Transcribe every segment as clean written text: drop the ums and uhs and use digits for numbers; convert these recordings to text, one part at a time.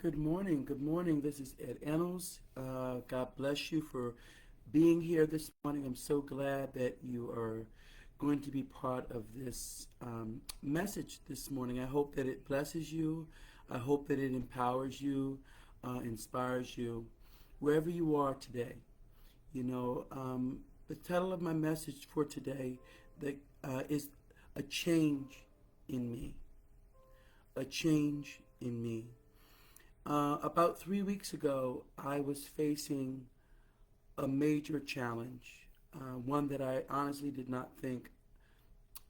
Good morning. Good morning. This is Ennels. God bless you for being here this morning. I'm so glad that you are going to be part of this message this morning. I hope that it blesses you. I hope that it empowers you, inspires you, wherever you are today. The title of my message for today is a change in me. A change in me. About 3 weeks ago, I was facing a major challenge, one that I honestly did not think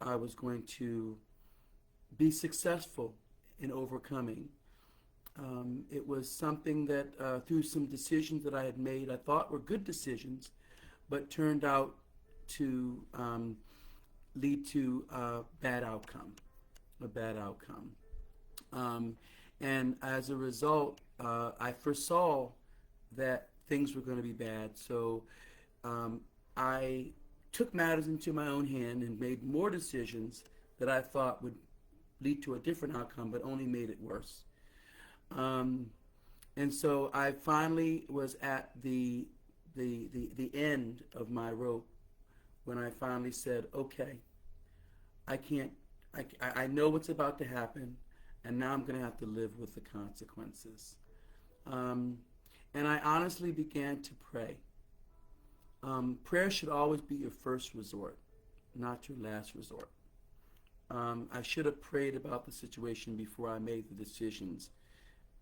I was going to be successful in overcoming. It was something that, through some decisions that I had made, I thought were good decisions, but turned out to lead to a bad outcome. And as a result, I foresaw that things were going to be bad. So I took matters into my own hand and made more decisions that I thought would lead to a different outcome, but only made it worse. And so I finally was at the end of my rope when I finally said, okay, I can't, I know what's about to happen, and now I'm going to have to live with the consequences. And I honestly began to pray. Prayer should always be your first resort, not your last resort. I should have prayed about the situation before I made the decisions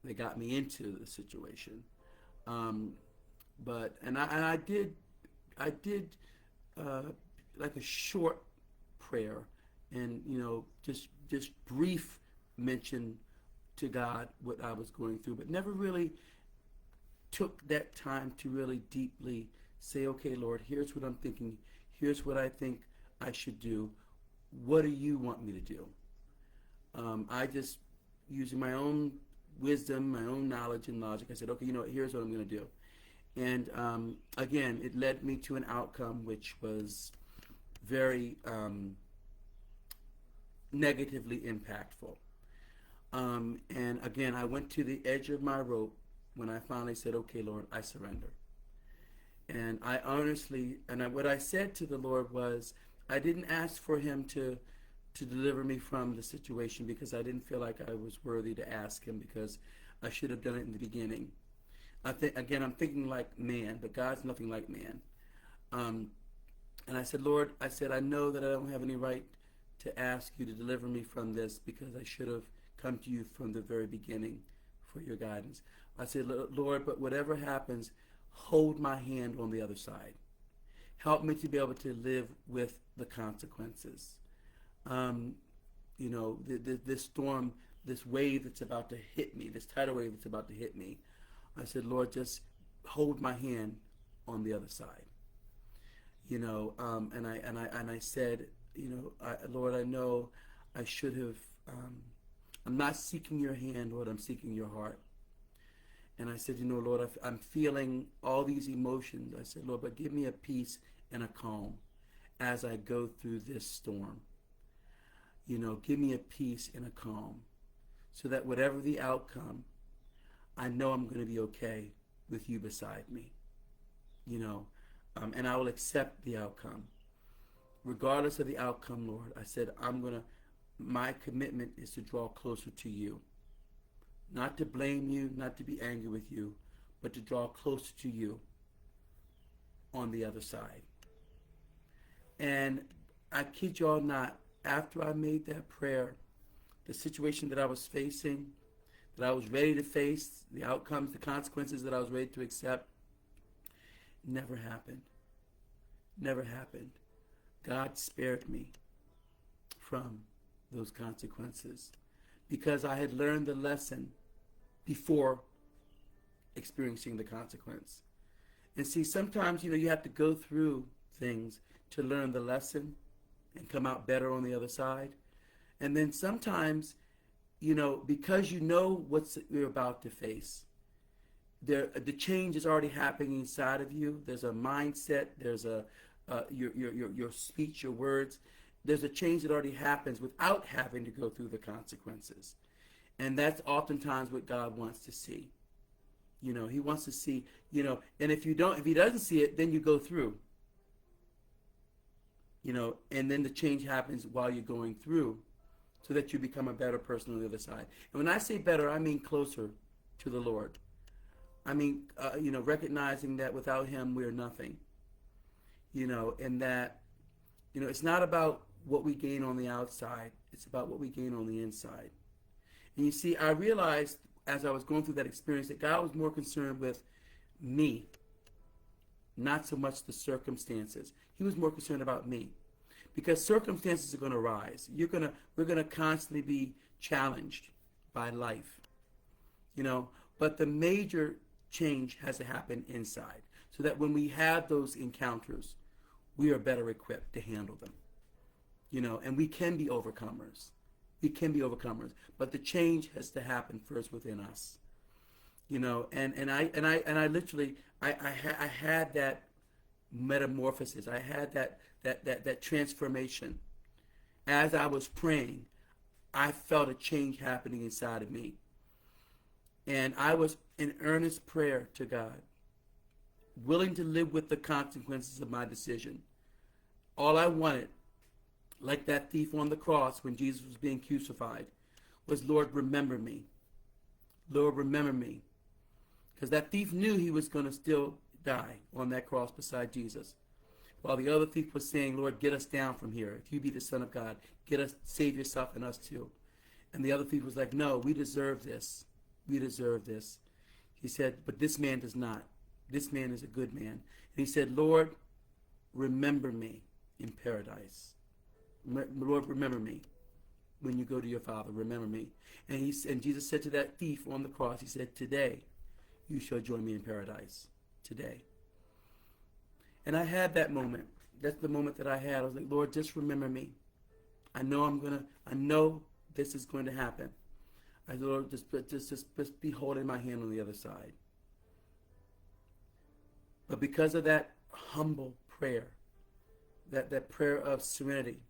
that got me into the situation. I did like a short prayer, and just brief mention to God what I was going through, but never really took that time to really deeply say, okay, Lord, here's what I'm thinking. Here's what I think I should do. What do you want me to do? I just, using my own wisdom, my own knowledge and logic, I said, okay, here's what I'm going to do. And again, it led me to an outcome which was very negatively impactful. And again, I went to the edge of my rope when I finally said, okay, Lord, I surrender. And I honestly, what I said to the Lord was, I didn't ask for him to deliver me from the situation because I didn't feel like I was worthy to ask him, because I should have done it in the beginning. I'm thinking like man, but God's nothing like man. And I said, Lord, I know that I don't have any right to ask you to deliver me from this, because I should have come to you from the very beginning for your guidance. I said, Lord, but whatever happens, hold my hand on the other side. Help me to be able to live with the consequences. This storm, this wave that's about to hit me, this tidal wave that's about to hit me, I said, Lord, just hold my hand on the other side. And I said, Lord, I know I should have. I'm not seeking your hand, Lord. I'm seeking your heart. And I said, Lord, I'm feeling all these emotions. I said, Lord, but give me a peace and a calm as I go through this storm. Give me a peace and a calm, so that whatever the outcome, I know I'm going to be okay with you beside me. And I will accept the outcome. Regardless of the outcome, Lord, I said, my commitment is to draw closer to you. Not to blame you, not to be angry with you, but to draw closer to you on the other side. And I kid y'all not, after I made that prayer, the situation that I was facing, that I was ready to face, the outcomes, the consequences that I was ready to accept, never happened. Never happened. God spared me from those consequences because I had learned the lesson before experiencing the consequence. And see, sometimes, you have to go through things to learn the lesson and come out better on the other side. And then sometimes, because you know what you're about to face, the change is already happening inside of you. There's a mindset. There's your speech, your words. There's a change that already happens without having to go through the consequences. And that's oftentimes what God wants to see. He wants to see, and if he doesn't see it, then you go through, and then the change happens while you're going through so that you become a better person on the other side. And when I say better, I mean closer to the Lord. I mean, recognizing that without him, we're nothing, and that, it's not about what we gain on the outside. It's about what we gain on the inside. And you see, I realized as I was going through that experience that God was more concerned with me, not so much the circumstances. He was more concerned about me, because circumstances are going to rise. We're going to constantly be challenged by life, but the major change has to happen inside, so that when we have those encounters, we are better equipped to handle them, and we can be overcomers. We can be overcomers, but the change has to happen first within us, and I literally I had that metamorphosis. I had that transformation. As I was praying, I felt a change happening inside of me, and I was in earnest prayer to God, willing to live with the consequences of my decision. All I wanted, like that thief on the cross when Jesus was being crucified, was, Lord, remember me. Lord, remember me. Because that thief knew he was going to still die on that cross beside Jesus. While the other thief was saying, Lord, get us down from here. If you be the Son of God, get us, save yourself and us too. And the other thief was like, no, we deserve this. We deserve this. He said, but this man does not. This man is a good man. And he said, Lord, remember me in paradise. Lord, remember me when you go to your Father. Remember me. And Jesus said to that thief on the cross, he said, today you shall join me in paradise. Today. And I had that moment. That's the moment that I had. I was like, Lord, just remember me. I know this is going to happen. I said, Lord, just be holding my hand on the other side. But because of that humble prayer, that prayer of serenity,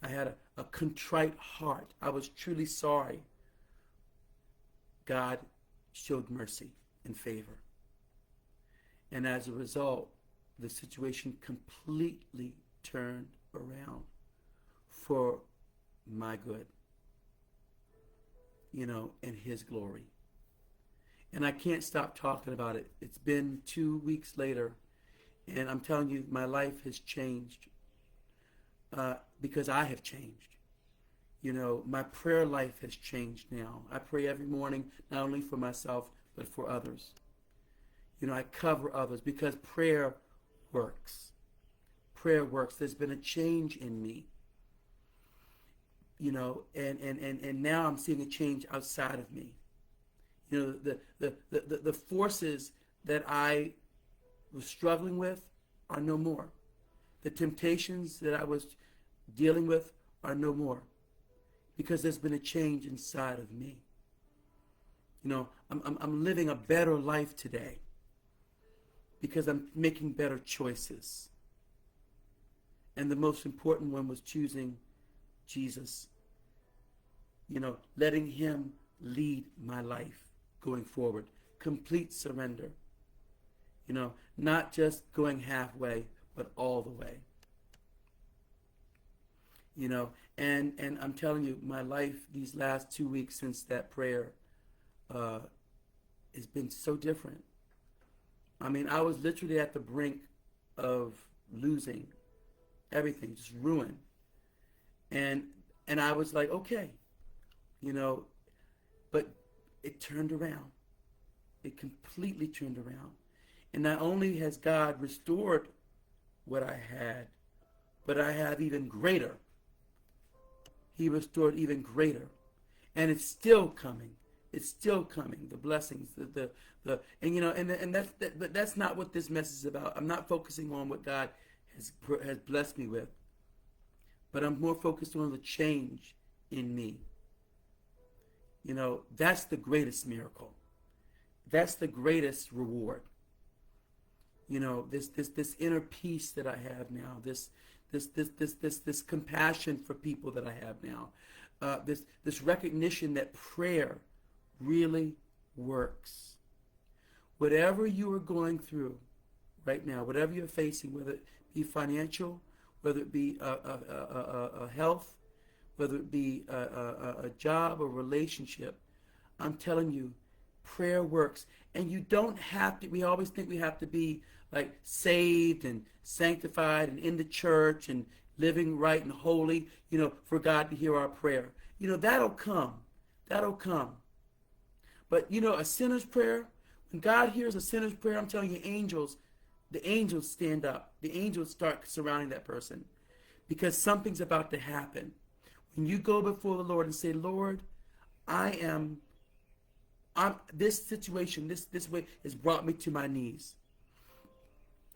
I had a contrite heart. I was truly sorry. God showed mercy and favor. And as a result, the situation completely turned around for my good, in his glory. And I can't stop talking about it. It's been 2 weeks later, and I'm telling you, my life has changed because I have changed. My prayer life has changed now. I pray every morning, not only for myself, but for others. I cover others because prayer works. Prayer works. There's been a change in me. And now I'm seeing a change outside of me. The forces that I was struggling with are no more. The temptations that I was dealing with are no more. Because there's been a change inside of me. I'm living a better life today because I'm making better choices. And the most important one was choosing Jesus. Letting him lead my life going forward. Complete surrender. Not just going halfway, but all the way. And I'm telling you, my life these last 2 weeks since that prayer has been so different. I mean, I was literally at the brink of losing everything, just ruin. And I was like, okay, but it turned around. It completely turned around. And not only has God restored what I had, but I have even greater. He restored even greater. And it's still coming. It's still coming. The blessings, but that's not what this message is about. I'm not focusing on what God has blessed me with, but I'm more focused on the change in me. That's the greatest miracle. That's the greatest reward. This inner peace that I have now, this compassion for people that I have now, this recognition that prayer really works. Whatever you are going through right now, whatever you're facing, whether it be financial, whether it be a health, whether it be a job or relationship, I'm telling you, prayer works. And you don't have to, we always think we have to be like saved and sanctified and in the church and living right and holy, for God to hear our prayer. That'll come. That'll come. But, a sinner's prayer, when God hears a sinner's prayer, I'm telling you, the angels stand up. The angels start surrounding that person because something's about to happen. When you go before the Lord and say, Lord, I'm this situation, this way has brought me to my knees.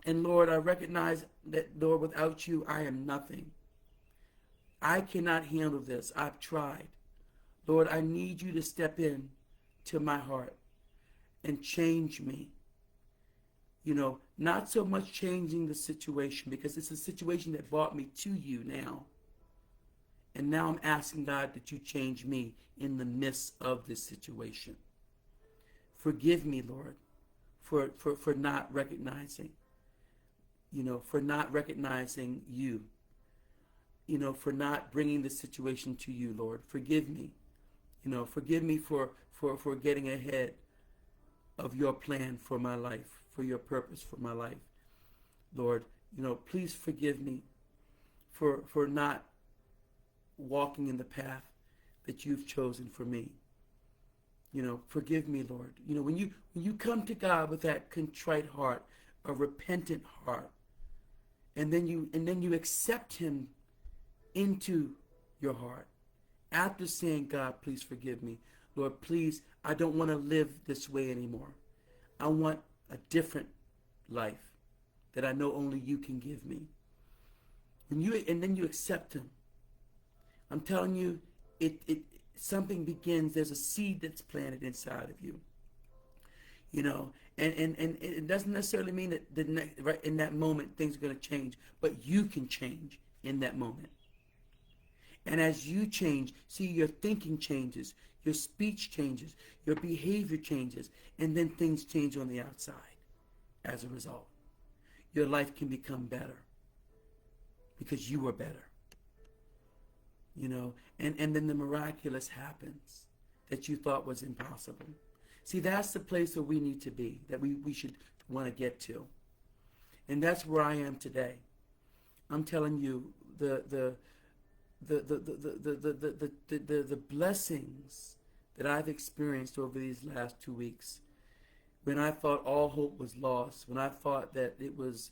And Lord, I recognize that, Lord, without you, I am nothing. I cannot handle this. I've tried. Lord, I need you to step in to my heart and change me. Not so much changing the situation, because it's a situation that brought me to you now. And now I'm asking God that you change me in the midst of this situation. Forgive me, Lord, for not recognizing, for not recognizing you, for not bringing the situation to you, Lord. Forgive me. Forgive me for getting ahead of your plan for my life, for your purpose for my life. Lord, please forgive me for not walking in the path that you've chosen for me. Forgive me, Lord. When you come to God with that contrite heart, a repentant heart, and then you accept him into your heart, after saying, God, please forgive me. Lord, please, I don't want to live this way anymore. I want a different life that I know only you can give me. And then you accept him. I'm telling you, something begins. There's a seed that's planted inside of you. And it doesn't necessarily mean that right in that moment things are going to change, but you can change in that moment. And as you change, see, your thinking changes, your speech changes, your behavior changes, and then things change on the outside as a result. Your life can become better because you are better. And then the miraculous happens that you thought was impossible. See, that's the place where we need to be, that we should want to get to. And that's where I am today. I'm telling you, the blessings that I've experienced over these last 2 weeks, when I thought all hope was lost, when I thought that it was,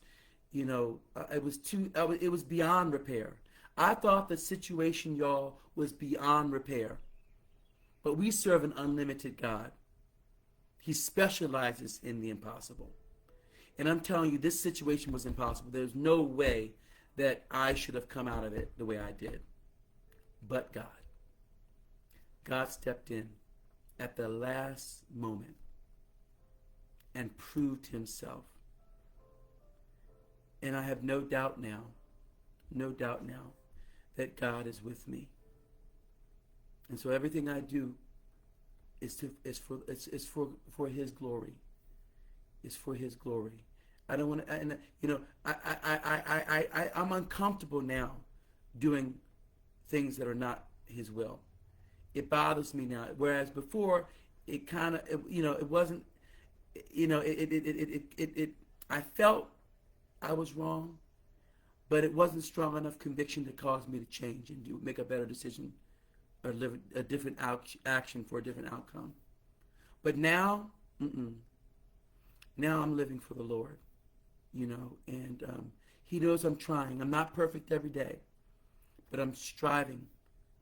it was beyond repair. I thought the situation, y'all, was beyond repair. But we serve an unlimited God. He specializes in the impossible. And I'm telling you, this situation was impossible. There's no way that I should have come out of it the way I did. But God. God stepped in at the last moment and proved himself. And I have no doubt now, that God is with me. And so everything I do is for his glory. It's for his glory. I don't want to, and I'm uncomfortable now doing things that are not his will. It bothers me now. Whereas before, it kind of, it wasn't, I felt I was wrong, but it wasn't strong enough conviction to cause me to change and make a better decision or live a different action for a different outcome. But now, now I'm living for the Lord, and he knows I'm trying. I'm not perfect every day, but I'm striving.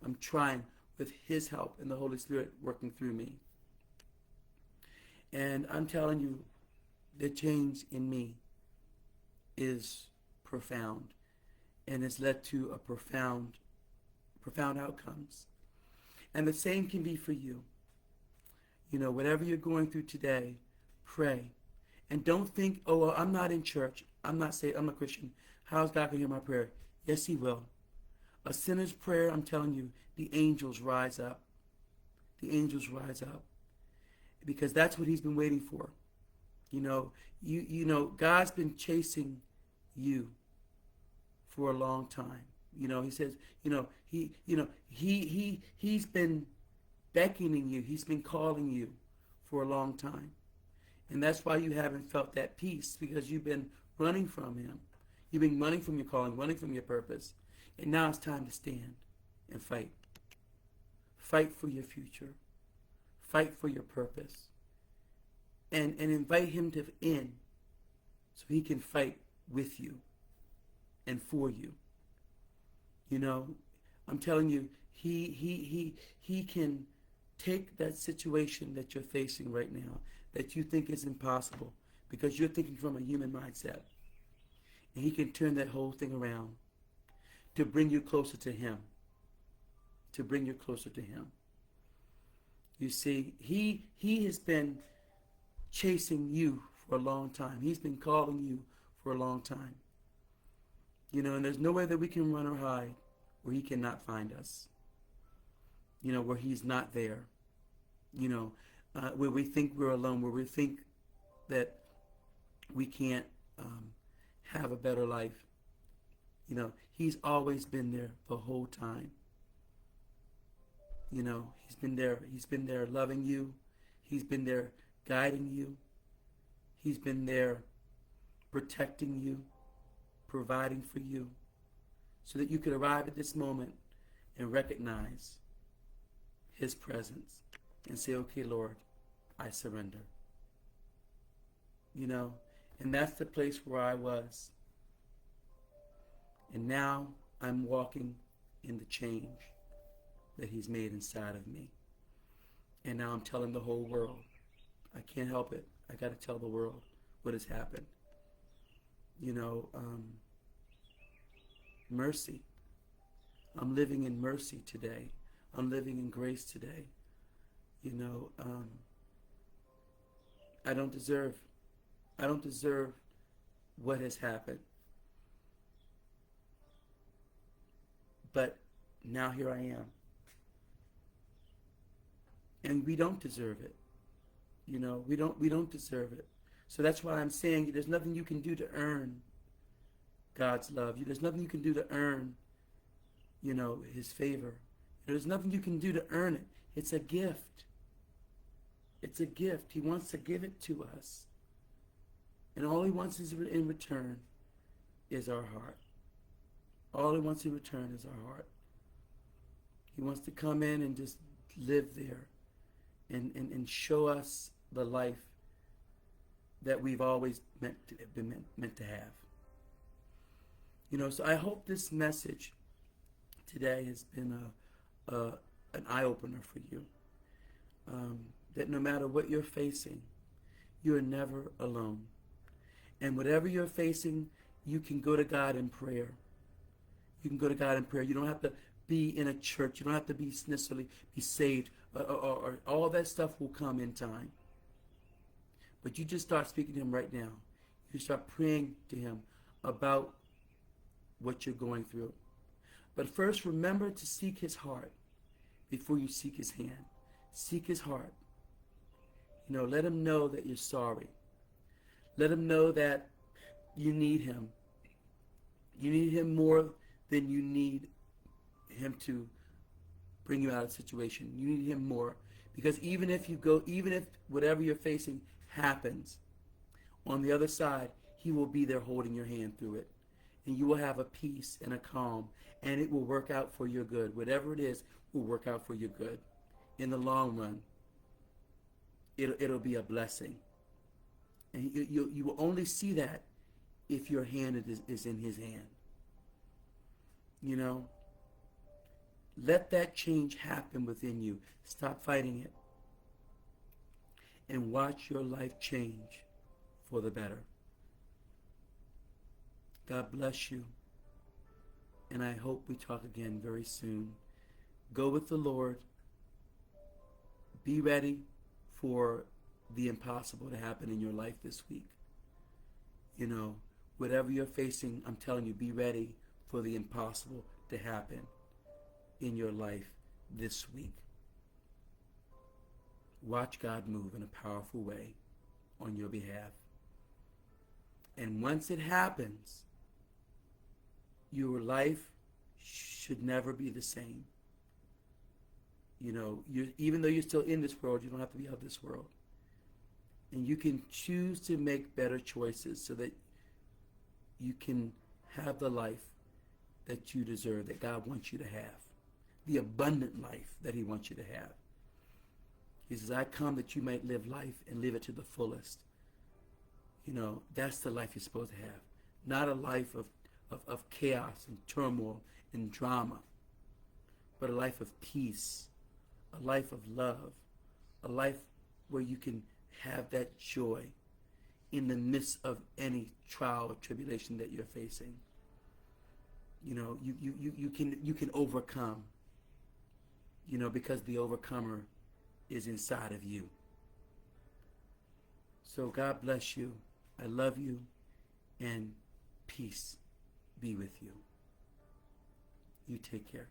I'm trying with his help and the Holy Spirit working through me. And I'm telling you, the change in me is profound and has led to a profound outcomes. And the same can be for you. Whatever you're going through today, pray. And don't think, oh, well, I'm not in church. I'm not a Christian. How's God going to hear my prayer? Yes, he will. A sinner's prayer, I'm telling you, the angels rise up. The angels rise up. Because that's what he's been waiting for. God's been chasing you for a long time. He says, he's been beckoning you. He's been calling you for a long time. And that's why you haven't felt that peace, because you've been running from him. You've been running from your calling, running from your purpose. And now it's time to stand and fight. Fight for your future. Fight for your purpose. And invite him to in so he can fight with you and for you. I'm telling you, he can take that situation that you're facing right now that you think is impossible because you're thinking from a human mindset. And he can turn that whole thing around to bring you closer to him. To bring you closer to him. You see, he has been chasing you for a long time. He's been calling you for a long time. And there's nowhere that we can run or hide where he cannot find us. Where he's not there. Where we think we're alone, where we think that we can't have a better life. He's always been there the whole time. He's been there. He's been there loving you. He's been there guiding you. He's been there protecting you, providing for you, so that you could arrive at this moment and recognize his presence and say, okay, Lord, I surrender. And that's the place where I was. And now I'm walking in the change that he's made inside of me. And now I'm telling the whole world. I can't help it. I got to tell the world what has happened. Mercy. I'm living in mercy today. I'm living in grace today. I don't deserve what has happened. But now here I am. And we don't deserve it. We don't deserve it. So that's why I'm saying there's nothing you can do to earn God's love. There's nothing you can do to earn, his favor. There's nothing you can do to earn it. It's a gift. It's a gift. He wants to give it to us. And all he wants is in return is our heart. All he wants in return is our heart. He wants to come in and just live there and show us the life that we've always been meant to have. So I hope this message today has been an eye-opener for you. That no matter what you're facing, you're never alone. And whatever you're facing, you can go to God in prayer. You can go to God in prayer. You don't have to be in a church. You don't have to be necessarily be saved. Or all that stuff will come in time. But you just start speaking to him right now. You start praying to him about what you're going through. But first, remember to seek his heart before you seek his hand. Seek his heart. Let him know that you're sorry. Let him know that you need him. You need him more than you need him to bring you out of the situation. You need him more. Because even if whatever you're facing happens, on the other side, he will be there holding your hand through it. And you will have a peace and a calm. And it will work out for your good. Whatever it is will work out for your good. In the long run, it'll be a blessing. And you will only see that if your hand is in his hand. Let that change happen within you. Stop fighting it. And watch your life change for the better. God bless you. And I hope we talk again very soon. Go with the Lord. Be ready for the impossible to happen in your life this week. Whatever you're facing, I'm telling you, be ready for the impossible to happen in your life this week. Watch God move in a powerful way on your behalf. And once it happens, your life should never be the same. You know, even though you're still in this world, you don't have to be of this world. And you can choose to make better choices so that you can have the life that you deserve, that God wants you to have. The abundant life that he wants you to have. He says, I come that you might live life and live it to the fullest. You know, that's the life you're supposed to have. Not a life of chaos and turmoil and drama, but a life of peace, a life of love, a life where you can have that joy in the midst of any trial or tribulation that you're facing. You know, you can overcome, you know, because the overcomer is inside of you. So God bless you. I love you, and peace be with you. You take care.